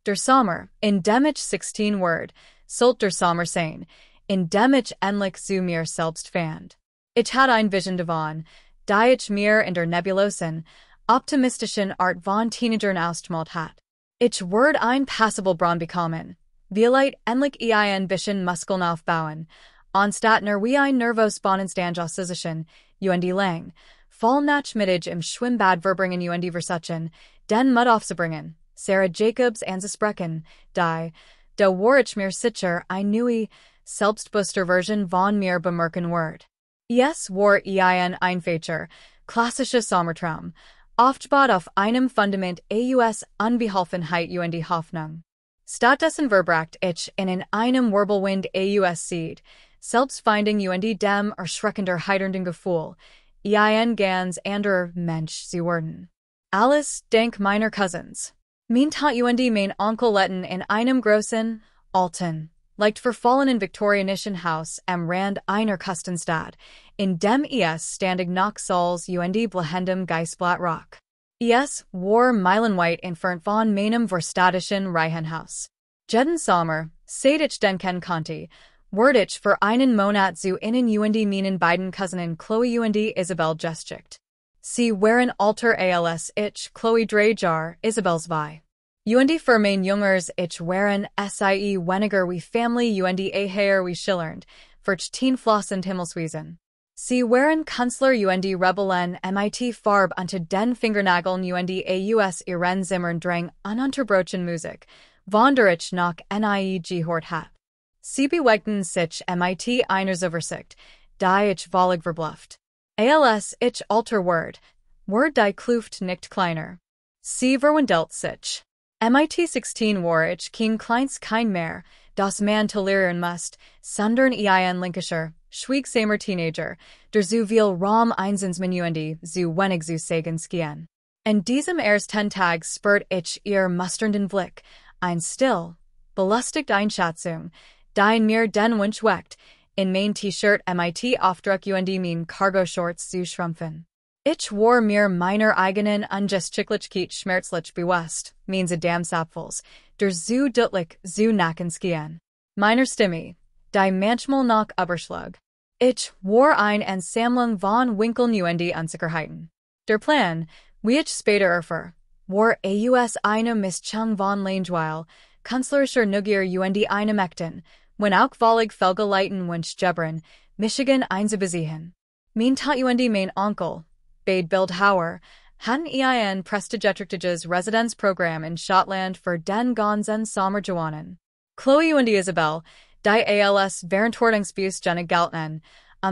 Der Sommer, in dem ich 16 Word, sollt der Sommer sein, in dem ich endlich zu mir selbst fand. Ich hatte ein Vision davon, die ich mir in der nebulosen, optimistischen Art von Teenagern ausgemalt hat. Ich werde ein passable Braun bekommen, vielleicht endlich ein bisschen Muskeln aufbauen, anstatt nur wie ein nervös Bonenstangeausposition, und lang, vollnachmittig im Schwimmbad verbringen und Versuchen, den Mut aufzubringen, Sarah Jacobs anzusprechen, die, da war ich mir sicher ein neue, selbstbewusster Version von mir bemerken wird. Es war ein Feature, klassischer Sommertraum, aufgebaut auf einem Fundament aus Unbeholfenheit und Hoffnung. Stattdessen verbracht ich in einem Wirbelwind aus Seed, Selbstfinding und dem erschreckender heiternden Gefühl, ganz anderer Mensch zu werden. Alice, dank meiner Cousins. Mein Tant und mein Onkel letten in einem großen, alten, leicht verfallenen viktorianischen Haus am Rand einer Küstenstadt, in dem standig nach Sauls und blehendem Geistblatt Rock. War meilenweit entfernt von meinem verstatischen Reihenhaus. Jeden Sommer, seit ich denken konnte, wurde ich für einen Monat zu innen und meinen beiden Cousinen Chloe und Isabel gestückt. Sie waren alter als ich, Chloe 3 Jahre, Isabel 2. Und für mein Jüngers ich waren sie weniger wie Family und eher wie schillernd, für 10.000 Himmelswesen. Sie waren Künstler und Rebellen mit Farb unter den Fingernageln und aus ihren Zimmern drang ununterbrochen Musik, von der ich noch nie gehört hab. Sie bewegten sich mit einer Übersicht, die ich völlig verblüfft. Als ich alter Word die Kluft nicht kleiner. Sie verwandelt sich. Mit 16 war ich kein mehr, das man tolerieren musst, sondern ein Lancashire, schweigsamer Teenager, der so viel Raum einsensmen und so wenig zu sagen schien. In diesem ersten Tag spürt ich ihr musternden Blick, ein still, belustigt Einschätzung, die mir den Wunsch weckt, in mein T-Shirt mit Aufdruck und mein Cargo-Shorts zu schrumpfen. Ich war mir meiner eigenen Ungeschicklichkeit schmerzlich bewusst, means Adamsapfels, der so deutlich so nacken schien. Meiner Stimme, die manchmal noch überschlug. Ich war ein Ansammlung von Winkeln und Unsicherheiten. Der Plan, wie ich später erfuhr, war eine Mischung von Langweil, künstlerischer Neugier und einem echten, wenn auch völlig fehlgeleiteten Wunsch Jebren, Michigan einzubesiegen. Mein Tant und mein Onkel, Bade Bildhauer, hatten ein prestigeträchtiges Residenzprogramm in Schottland für den ganzen Sommer gewonnen. Chloe und Isabel, die als Verantwortungsbewusstjene galten,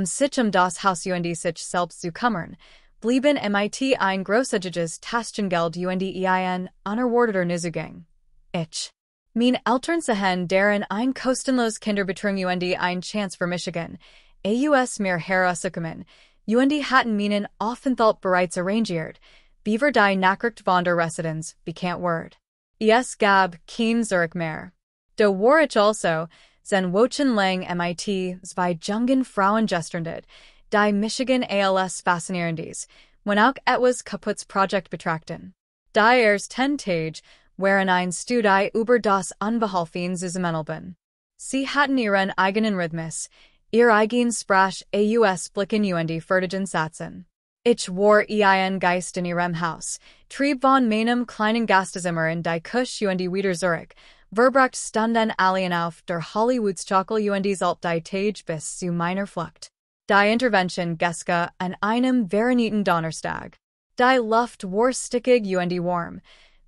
sich das Haus und sich selbst zu kümmern, blieben mit ein großzügiges Tastengeld und ein unerwarteter Nuzugang. Ich. Mein Eltern sahen darin ein kostenlos Kinderbetreuung und ein Chance für Michigan, aus mir herauszukommen, und hatten meinen Aufenthalt bereits arrangiert, beaver die Nachricht von der Residenz bekannt wird. Es gab kein Zurück mehr. Da war ich also, sein Wochenlang mit zwei jungen Frauen gestrandet, die Michigan als faszinierendes, wenn auch etwas kaputts Projekt betrachten. Die ersten Tage waren ein Studie über das Unbeholfen zusammenhalten. Sie hatten ihren eigenen Rhythmus, ihr eigen Sprach aus Blicken und fertigen Sätzen. Ich war ein Geist in ihrem Haus, trieb von meinem kleinen Gastezimmer in die Küche und wieder zurück, verbracht Stunden allein auf der Hollywoodschockel und sollt die Tage bis zu meiner Flucht. Die Intervention geschah an einem vernieten Donnerstag. Die Luft war stickig und warm,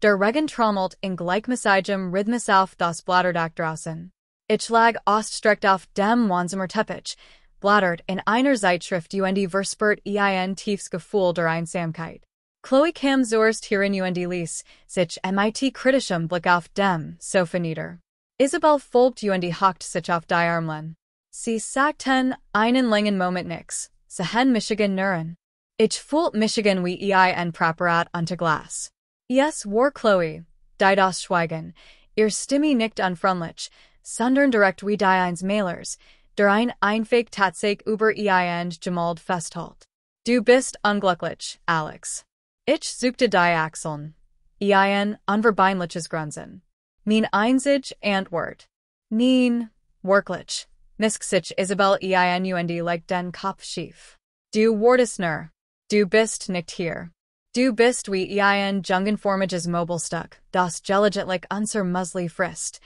der Regen trommelt in gleichmäßigem Rhythmus auf das Blatterdach draußen. Ich lag ausgestreckt auf dem Wohnzimmer Teppich, blattert in einer Zeitschrift und verspürt ein tiefes Gefühl der Einsamkeit. Chloe kam zuerst hierin und ließ sich mit kritischem Blick auf dem Sofa nieder. Isabel folgt und hockt sich auf die Armlehne. Sie sagten einen langen Moment nix, sahen Michigan nuren. Ich fühlt Michigan wie ein Präparat unter Glas. Es war Chloe, die das Schweigen, ihr Stimme nicht unfreundlich, sondern direkt wie die eines Mailers, der ein Einfake Tatsache über ein Gemald festhält. Du bist unglücklich, Alex. Ich suchte die Achseln. Ein unverbindliches Grunzen. Mean einzig Antwort. Neen, wirklich. Misk sich Isabel einund like den Kopf schief. Du wurdest nur. Du bist nicht hier. Du bist wie ein Jungenformiges Mobilstück, das gelegentlich unser Musli frisst.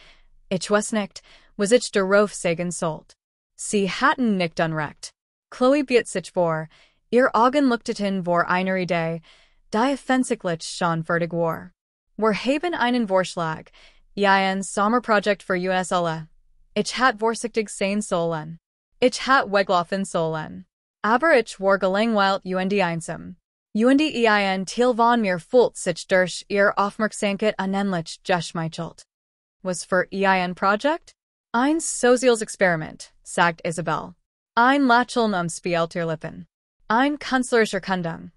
Ich weiß nicht, was ich darauf sagen sollt. Sie hatten nicht unrecht. Chloe biet sich vor, ihr Augen lookten vor einer Idee, die offensichtlich schon fertig war. Wir haben einen Vorschlag, ein Sommerprojekt für uns alle. Ich hat vorsichtig sein sollen. Ich hat weglaufen sollen. Aber ich war gelangweilt und einsam. Und ein Teil von mir fühlt sich durch ihr Aufmerksamkeit unendlich geschmeichelt. Was für ein Projekt? Ein soziales Experiment, sagt Isabel. Ein Lächeln Spieltierlippen. Ein künstlerischer Kundung.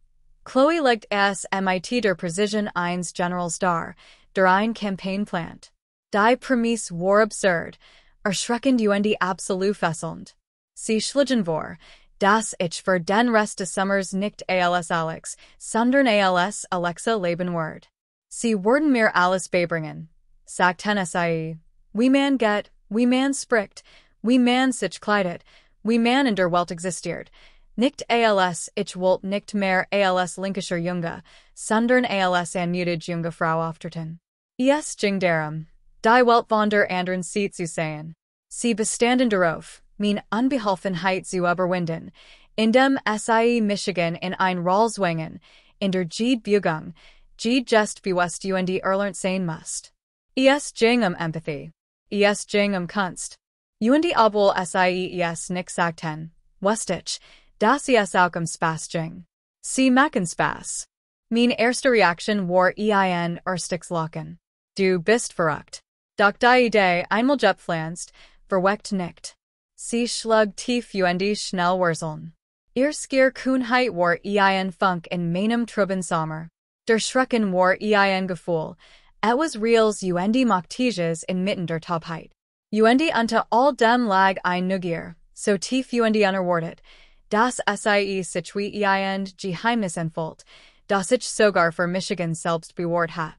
Chloe legt es MIT der Precision eines Generals dar, der ein Campaign plant. Die Prämisse war absurd, erschreckend und absolut fesselnd. Sie schlugen vor, dass ich für den Rest des Sommers nicht als Alex, sondern als Alexa leben werde. Sie würden mir alles beibringen, sagten sie. Wie man geht, wie man spricht, wie man sich kleidet, wie man in der Welt existiert. Nicht als ich wollte nicht mehr als linkischer Junge, sondern als mutige junge Frau auftreten. Es ging darum, die Welt von der anderen Seite zu sehen. Sie bestanden darauf, mein Unbeholfenheit zu überwinden, indem sie Michigan in ein Rollswingen, in der Beugung, just bewusst und erlernt sein musst. Es ging Empathy. Es ging Kunst. Und obwohl sie es nicht sagten, wusste ich, dass es auch Spaß ging. Sie machen Spaß. Mein erste Reaktion war ein erstes Lachen. Du bist verrückt. Doch die Idee einmal gepflanzt, verweckt nicht. Sie schlug tief und schnell wurzeln. Ihr Skier Kühnheit war ein Funk in meinem trüben Sommer. Der Schrecken war ein Gefühl. Etwas Reals und Machtiges inmitten der Topheit. Und unter all dem lag ein Neugier, so tief und unerwartet, dass sie sich wie ein Geheimnis entfüllt, das ich sogar für Michigan selbst bewahrt hat.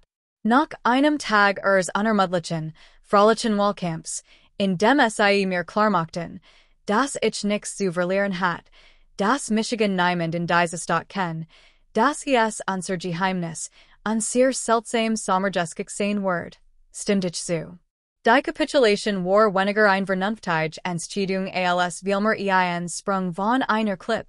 Nach einem Tag ihres unermüdlichen, fröhlichen Wahlkampfs, in dem sie mir klarmachten, dass ich nichts zu verlieren hat, dass Michigan niemand in dieser Stadt kennt, dass es unser Geheimnis, unser seltsam sommergeschick sein wird, stimmt ich zu. Die Kapitulation war weniger ein vernünftige Entscheidung als vielmehr ein Sprung von einer Klipp,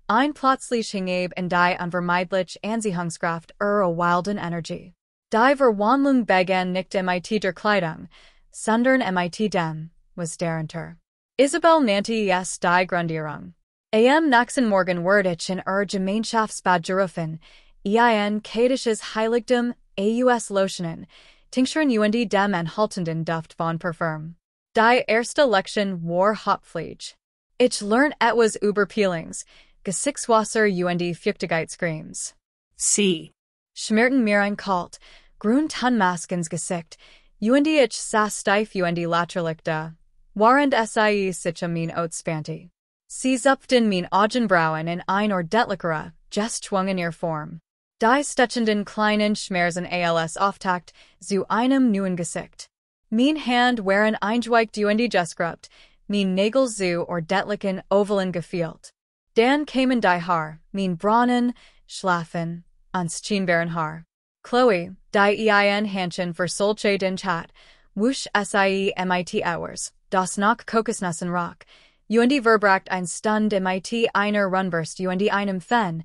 ein plötzlich Hingeb in die unvermeidliche Anziehungskraft ihrer wilden Energie. Die Verwandlung begann nicht MIT der Kleidung, sondern MIT dem, was darunter. Isabel nannte es die Grundierung. Am nächsten Morgen wurde ich in Gemeinschaftsbad gerufen, ein kedisches Heiligtum, aus Lotionen, Tincturen und dem enthaltenden Duft von Parfum. Die erste Lektion war Hauptpflege. Ich lernte etwas über Peelings, Gesichtswasser und Feuchtigkeitscremes. Sie Schmierten mir ein kalt, Grüntonmask ins Gesicht, und ich saß steif und lächerlich da, während sie sich mein outspannte. Sie zupften mein Augenbrauen in ein ordentlichere, gestschwungen ihr Form. Die stechenden kleinen Schmerzen als Auftakt zu einem neuen Gesicht. Mein Hand waren eingeweigt und geskrubt, mein Nägel zu ordentlichen ovalen gefielt. Dann kamen die Haar, mein braunen, schlafen, unscheinbaren Haar. Chloe, die ein Händchen für solche den Chat, wusch sie MIT Hours, das nach Kokosnüssen rock, und verbracht ein Stund MIT einer Runburst und einem Fen,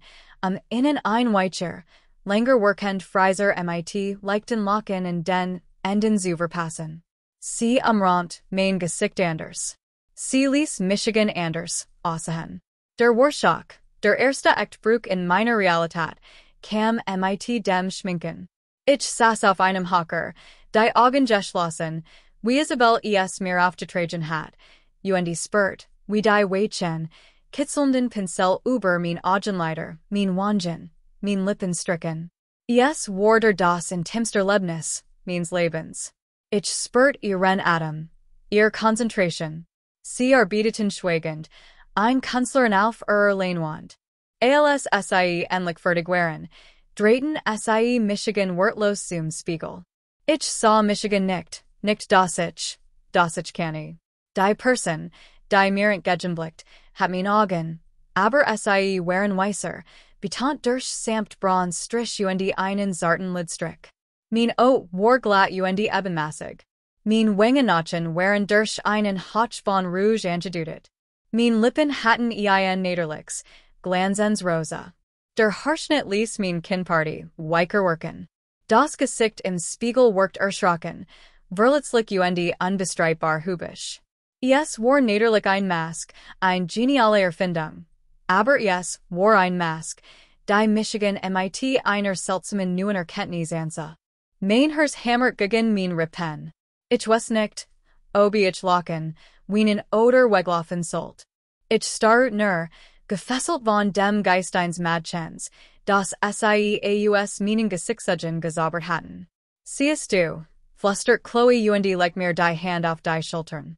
innen ein Weicher, länger workend Freiser MIT leichten Locken in den Enden zu verpassen. Sie umrahmt mein Gesicht anders. Sie ließ Michigan anders, aussehen. Der Warschock, der erste Echtbruch in meiner Realität, kam MIT dem Schminken. Ich saß auf einem Hocker, die Augen geschlossen, wie Isabel es mir aufgetragen hat, und spürt, wie die Weichen, kitzelnden Pinsel über mein Augenlider, mein Wangen, mein Lippen stricken. Es war der das intimster Lebnis, meines Lebens. Ich spürt ihren Atem, ihr Konzentration. Sie arbeiteten schweigend, ein Künstler auf ihrer Leinwand. Als sie endlich fertig waren, drehten sie Michigan wortlos zum Spiegel. Ich saw Michigan nicht das ich canny. Die Person, die mir entgegenblickt, hat mein Augen, aber sie waren weiser, betant durch samt bronze strich und einen zarten Lidstrick. Mein Oat war glatt und ebenmassig. Mein Wangenachen waren durch einen Hochbon rouge angedudet. Mein Lippen hatten ein Naderlicks, Glansens rosa. Der Harschnitt ließ mein Kinnparty, weiker worken. Das Gesicht im Spiegel worked erschrocken, verletzlich und unbestreitbar hubisch. Es war naderlich ein Mask, ein geniale Erfindung. Aber es war ein Mask, die Michigan MIT einer seltsamen neuen Erkenntnis ansah. Mein Herz hammert gegen mein Rippen. Ich weiß nicht, ob ich lachen, wienen oder weglaufen sollt. Ich starrt nur, gefesselt von dem Geisteins Madchens, das SIEAUS meinen Gesichtsagen gezaubert hatten. Siehst du, flüstert Chloe und legt mir die Hand auf die Schultern.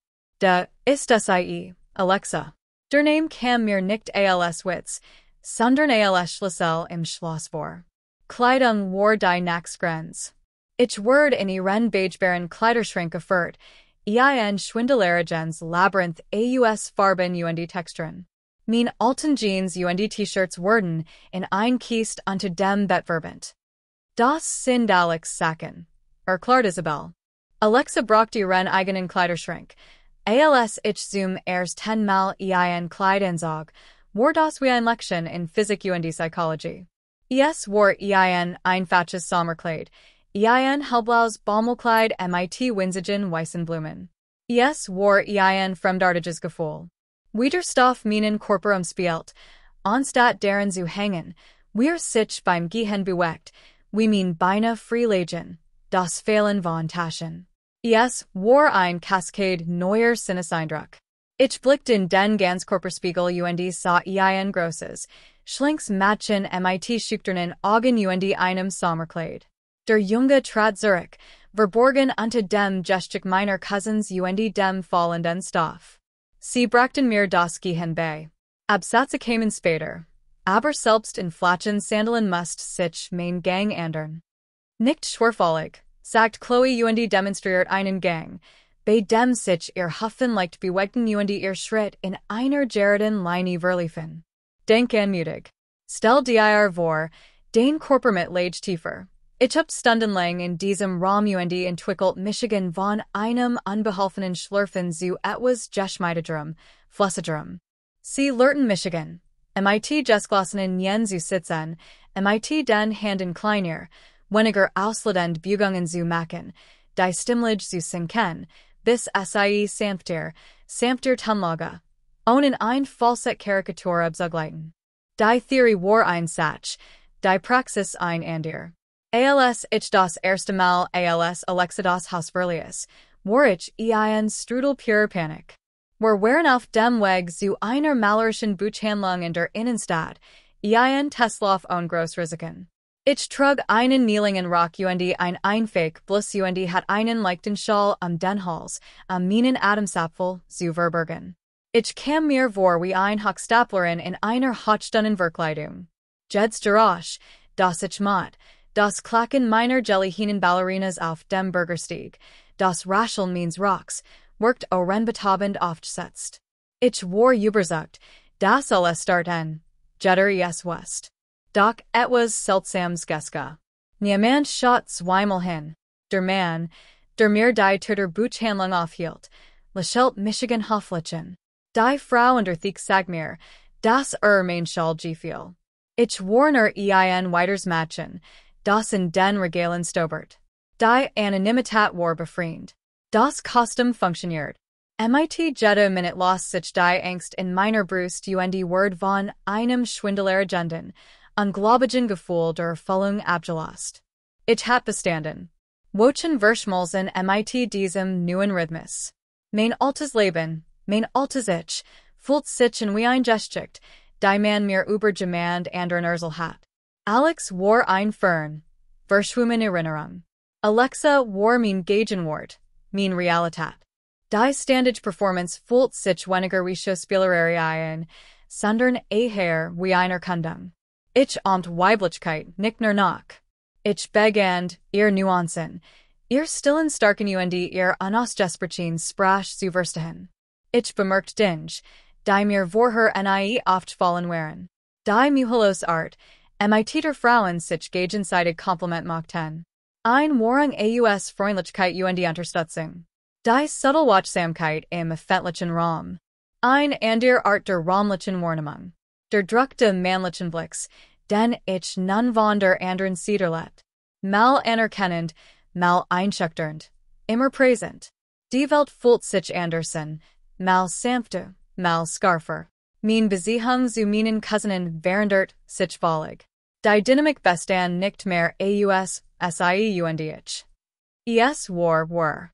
Ist das Alexa. Der Name kam mir nicht als Witz, sondern als Schlüssel im Schloss vor. Kleidung war die Nacksgrenz. Ich ward in ihren beigebaren Kleiderschrank geführt, ein Schwindlerigens Labyrinth aus Farben und Texturen. Mein alten Jeans und T-Shirts wurden in ein Kiste unter dem Bett verbrannt. Das sind Alex Sacken. Erklärt Isabel. Alexa brachte ihren eigenen Kleiderschrank. Als ich zum ersten Mal ein Kleid ansah, war das wie ein Lektion in Physik und Psychology. Es war ein einfaches Sommerkleid, ein hellblaues Baumelkleid mit winzigen weißen Blumen. Es war ein fremdartiges Gefühl. Wieder Stoff meinen Körper spielt, anstatt darin zu hängen, wir sich beim Gehen bewegt, wie mein Beine freilegen, das Fehlen von Taschen. Es war ein Cascade neuer Sinneseindruck. Ich blickte in den Ganzkörperspiegel und sah ein großes, schlinkes Mädchen mit schüchternen Augen und einem Sommerkleid. Der Junge trat zurück, verborgen unter dem Gestik meiner Cousins und dem fallenden Stoff. Sie brachten mir das Gehen bei. Absätze kamen später. Aber selbst in flachen Sandalen musst sich mein Gang ändern. Nicht schwerfällig, sagt Chloe und demonstriert einen Gang, bei dem sich ihr Huffen leicht bewegten und ihr Schritt in einer geraden Linie verliefen. Denk anmutig. Stell dir vor, dein Körper mit leicht tiefer. Ich hab stundenlang in diesem Raum und entwickelt Michigan von einem unbeholfenen Schlürfen zu etwas geschmeidigerem, flüssigerem. Sie lernen Michigan. MIT Gesklossenen jen zu sitzen, MIT den Handen kleiner, weniger ausladend Bugungen zu machen, die Stimmlich zu sinken, bis sie sanfter Tonlage, ohne ein falset Karikatur abzugleiten. Die Theorie war ein Satz, die Praxis ein Andir. Als ich das erste Mal als Alexa das Hausverlies, war ich ein Strudel purer Panik. Wir waren auf dem Weg zu einer malerischen Buchhandlung in der Innenstadt, ein Teslauf ohne Großrisiken. Ich trug einen niedlichen Rock und ein Einfake Bliss und hat einen leichten Schal den Hals, am meinen Adamsapfel zu verbergen. Ich kam mir vor wie ein Hochstaplerin in einer Hochstunden Verkleidung. Jed's Geräusch, das ich mat, das Klacken meiner Jellyhinen-Ballerinas auf dem Bürgersteig, das Rascheln meines Rocks, wirkt ohrenbetäubend aufgesetzt. Ich war überzeugt, das alles starten, Jetter es West. Doch etwas seltsames Geska. Niemand schaut zweimal hin. Der Mann, der mir die Tüter Buchhandlung aufhielt, lächelt Michigan Hoflichen. Die Frau und der Thiek sag mir, das mein Schal gefiel. Ich war nur ein weiters Mädchen, das in den Regalen stobert. Die Anonymität war befreiend. Das Kostüm funktioniert. MIT jede Minute las sich die Angst in meiner Brust und Word von einem schwindelerigenden, ungläubigen Gefühl der Erfüllung abgelöst. Ich hat bestanden. Wochen verschmolzen MIT diesem neuen Rhythmus. Mein altes Leben, mein altes Ich, fühlt sich in wie ein Geschicht, die man mir über jemand anderen erzählt hat. Alex war ein Fern, verschwommen Erinnerung. Alexa war mein Gegenwart, mein Realität. Die Standage Performance fühlt sich weniger wie Schauspielerei ein, sondern eher wie eine Erkundung. Ich amt Weiblichkeit nicht nur nach. Ich begann, ihr Nuancen, Ihr stillen starken und ihr unausgesprochen Sprache zu verstehen. Ich bemerkt dinge, die mir vorher nie aufgefallen wären. Die Muhalos Art, mit Frauen sich gegenseitig Kompliment machten. Ein Warung aus Freundlichkeit und Unterstützung. Die Subtelwachsamkeit im öffentlichen Raum. Ein ander Art der räumlichen Wahrnehmung. Der Druck des männlichen Blicks, den ich nun von der anderen Seite mal anerkennend, mal einschüchternd, immer präsent. Die Welt fühlt sich andersen, mal sanfter, mal scarfer. Mein Beziehung zu meinen Cousinen verändert sich völlig. Die Dynamik bestand nicht mehr aus sie und ich. Es war.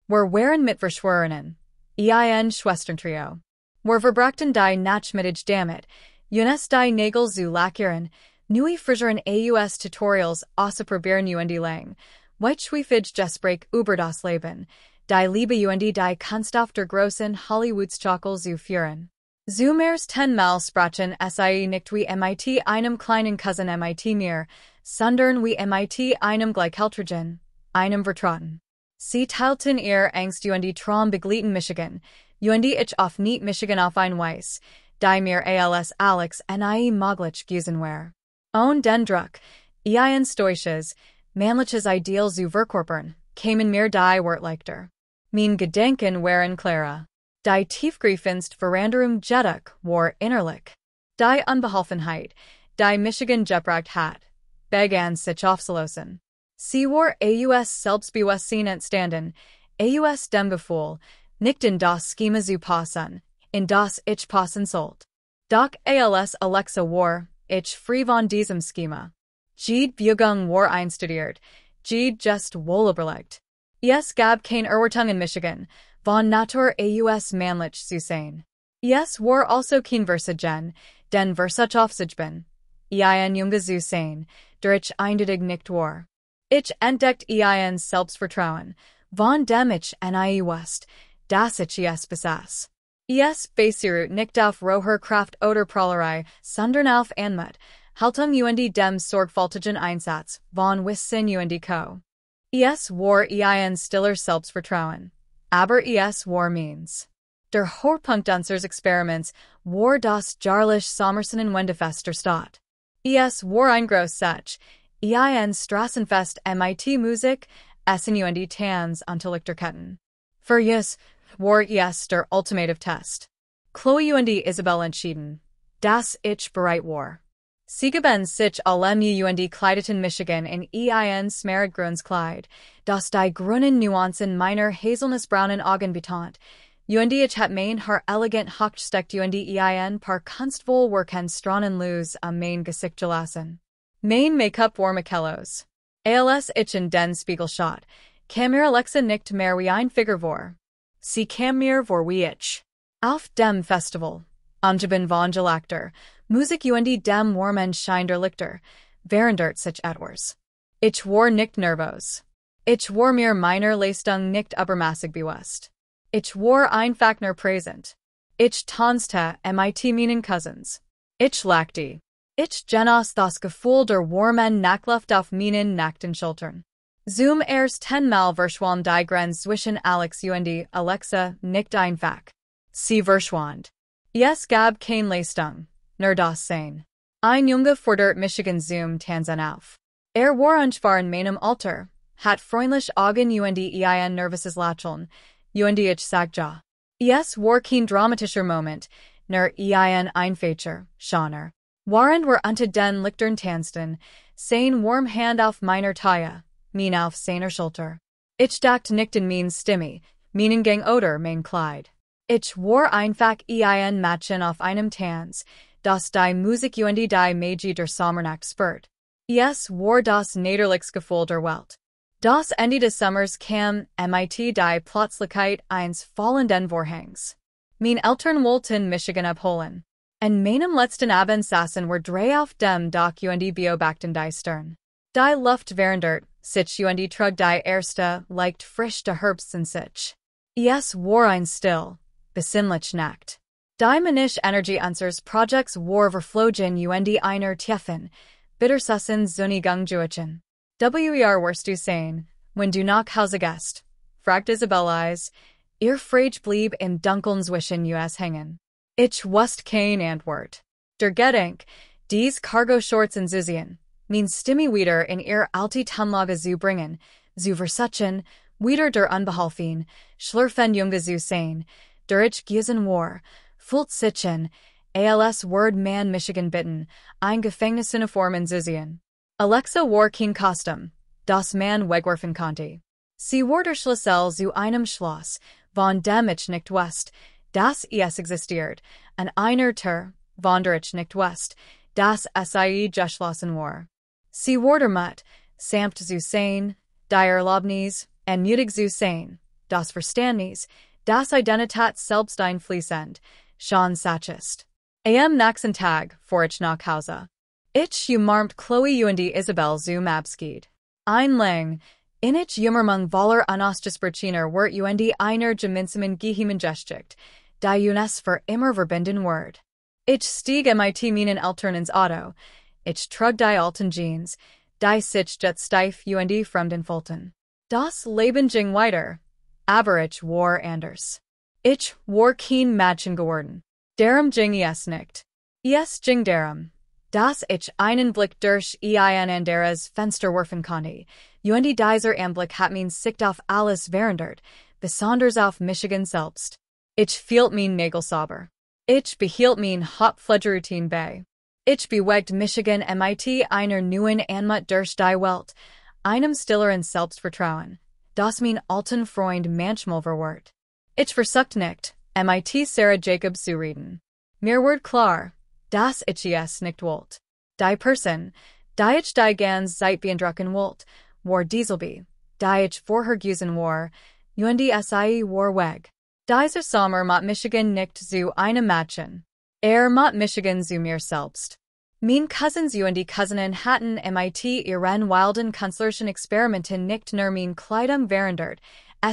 Wir waren mit Verschworenen, ein Schwesterntrio. Wir verbrachten die Nachmittage damit, uns die Nägel zu lackieren, neue Frisuren aus Tutorials auszuprobieren und lang, weitschweifig Gespräch über das Leben, die Liebe und die Kunst auf der großen Hollywoodschakel zu führen. Zu mehrs 10-mal sprachen sie nicht wie mit einem kleinen Cousin mit mir, sondern wie mit einem Gleichaltrigen, einem Vertrauten. Sie teilten ihr Angst und die Traum begleiten Michigan, und ich auf nicht Michigan auf ein Weiß, die mir als Alex nie möglich gewesen war. Und den Druck, ein stoisches, männliches Ideal zu verkörpern, kamen mir die Wortleichter. Mein Gedenken waren klarer. Die tiefgreifendste Veränderung jedoch war innerlich. Die Unbeholfenheit, die Michigan gebracht hat, begann sich aufzulösen. Sie war aus Selbstbewusstsein entstanden, aus dem Gefühl, nicht in das Schema zu passen, in das ich passen sollte. Doch als Alexa war, ich frei von diesem Schema. Jede Bewegung war einstudiert, jede just wohlüberlegt. Es gab kein Erwartung in Michigan, von Natur aus männlich zu sein. Es war also kein Versagen, den Versuch auf sich bin. Ein Junge zu sein, der ich eindeutig nicht war. Ich entdeckt ein Selbstvertrauen, von dem ich nie wusste, dass ich es besaß. Es basiert nicht auf roher Kraft oder Prahlerei, sondern auf Anmut, Haltung und dem sorgfältigen Einsatz, von Wissen und Co. Es war ein stiller Selbstvertrauen, aber es war meins. Der Höhepunkt unseres Experiments war das jährliche Sommersen in Wendefest der Stadt. Es war ein großes, ein Straßenfest mit Musik, Essen und Tanz unter Lichterketten. Für es war es der ultimative Test. Chloe und Isabel entschieden, dass ich bereit war. Sie gaben sich allem und kleideten Michigan in ein smaragdgrünes Kleid, das die grünen Nuancen meiner haselnussbraunen Augen betont, und ich hat mein Haar elegant hochgesteckt und ein paar kunstvoll worken stranen Luz am mein Gesicht gelassen. Mein Make-up war Michellos. Als ich in den Spiegel schaut, kam mir Alexa nicht mehr wie ein Figur vor. Sie kam mir vor wie ich. Auf dem Festival, umgeben von Gelacter, Musik und dem warmen Schein der Lichter, verändert sich etwas. Ich war nicht nervös. Ich war mir meiner Leistung nicht übermäßig bewusst. Ich war einfach nur präsent. Ich tanzte mit meinen Cousins. Ich lachte. Ich genoss das Gefühl der warmen Nachtluft auf meinen nackten Schultern. Zum erst 10-mal verschwand die Grenze zwischen Alex und Alexa nicht einfach. Sie verschwand. Es gab kein Leistung, nur das Sein. Ein Junge fordert Michigan zum Tanzen auf. War ungefähr in meinem Alter, hat freundlich Augen und ein nervöses Lächeln, und ich sagte, es war kein dramatischer Moment, nur ein einfacher, schöner. Während wir unter den Lichtern tanzten, sein warm Hand auf meiner Taille, mein auf seiner Schulter. Ich dachte nicht in mein Stimme, meinen Gang oder mein Kleid. Ich war einfach ein Mädchen auf einem Tanz, das die Musik und die Magie der Sommernacht spürt. Es war das Niederlichsgefühl der Welt. Das Ende des Sommers kam mit die Plötzlichkeit eines fallenden Vorhangs. Mein Eltern wollten Michigan abholen. An meinem letzten Abend saßen wir drei auf dem Dach und beobachten die Stern. Die Luft verändert sich und trug die erste, leicht frisch der Herbst in sich. Es war ein still, besinnlich Nacht. Die Manisch Energie unseres Projects war verflogen und einer tiefen, bittersussen Sonnigung Juichen. Wer wirst du sein, When du nach Hause gehst, fragt Isabel Eyes, ihr frage blieb in Dunkeln zwischen us hängen. Ich wusste kein Antwort. Der Gedanke, dies Cargo Shorts in Zuzien, means Stimmy wieder in ihr alte Tumlage zu bringen, zu versuchen, wieder der Unbehalfen, schlürfen Junge zu sein, der ich giesen war, fult sichen, als Word man Michigan bitten, ein Gefängnisuniform in Zuzien. Alexa war kein Kostüm, das man wegwerfen konnte. Sie war der Schlüssel zu einem Schloss, von dem ich nicht wusste, dass es existiert, an einer Tür, von der ich nicht wusste, dass sie geschlossen war. Sie war der Mut, samt zu sein, die Erlaubnis, en mutig zu sein, das Verständnis, das Identität selbst einfließend, schon sachest. Am nächsten Tag, vor ich nach Hause. Ich umarmt Chloe und Isabel zum Abschied. Ein lang, in ich Jummermung voller Unausgesprochener Wort und einer gemeinsamen Geheimgeschichte, die uns für immer verbinden wird. Ich stieg mit meinen Eltern ins Auto. Ich trug die alten Jeans, die sich jet steif und fremden fühlten. Das Leben ging weiter, aber ich war anders. Ich war kein Mädchen geworden. Darum ging es nicht. Es ging darum, dass ich einen Blick durch ein anderes Fenster werfen konnte, und dieser Anblick hat mein Sicht auf alles verändert, besonders auf Michigan selbst. Ich fühlte mein Nägel sauber. Ich behielt mein Hauptpflegeroutine bei. Ich bewegte Michigan mit einer neuen Anmut durch die Welt, einem stilleren Selbstvertrauen, das mein alten Freund manchmal verwirrt. Ich versuchte nicht, mit Sarah Jacobs zu reden. Mir wurde klar, dass ich es nicht wollte. Die Person, die ich die ganz Zeit beeindrucken wollte, war Dieselby, die ich vorher gewesen war, und sie war weg. Dieser Sommer mit Michigan nicht zu einem Mädchen. Mit Michigan zu mir selbst. Mein Cousins und Cousinen hatten mit ihren wilden künstlerischen Experimenten nicht nur mein Kleidung verändert,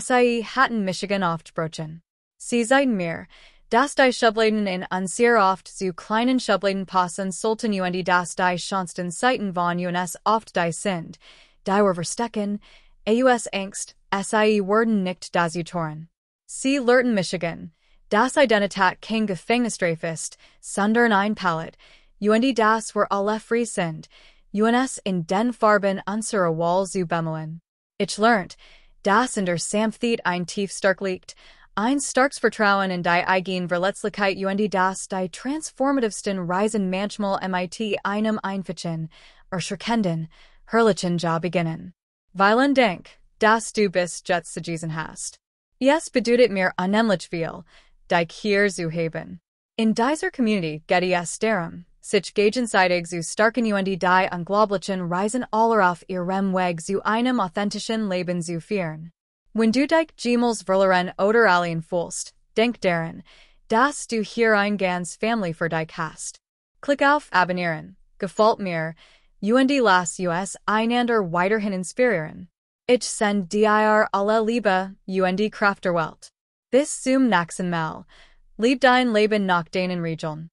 sie hatten Michigan aufgebrochen. Sie sagten mir, dass die Schubladen in sehr oft zu kleinen Schubladen passen sollten und dass die schönsten Seiten von uns oft die sind, die wir verstecken, aus Angst, sie wurden nicht dazu tun. Sie lehrten Michigan, dass Identität kein Gefängnisstrafe ist, sondern ein Palette, und dass wir alle frei sind, uns in den Farben unserer Wahl zu bemühen. Ich lernte, dass in der Sanftheit ein tief stark liegt, ein starkes Vertrauen in die eigene Verletzlichkeit und dass die transformativsten Reisen manchmal mit einem einfachen, erschreckenden, herrlichen Job beginnen. Weil denk, dass du bist jetzt zu diesen hast. Es bedeutet mir unheimlich viel, dich hier zu haben. In dieser Community geht es darum, sich gegenseitig zu starken und die unglaublichen Reisen aller auf ihrem Weg zu einem authentischen Leben zu führen. Wenn du dich jemals verloren oder allein fühlst, denk daran, dass du hier ein ganz Family für dich hast. Klick auf Abonnieren, gefällt mir, und lass uns einander weiterhin inspirieren. Ich sende dir alle Liebe und Kraft der Welt. Bis zum nächsten Mal. Leb dein Leben nach deinen Regeln.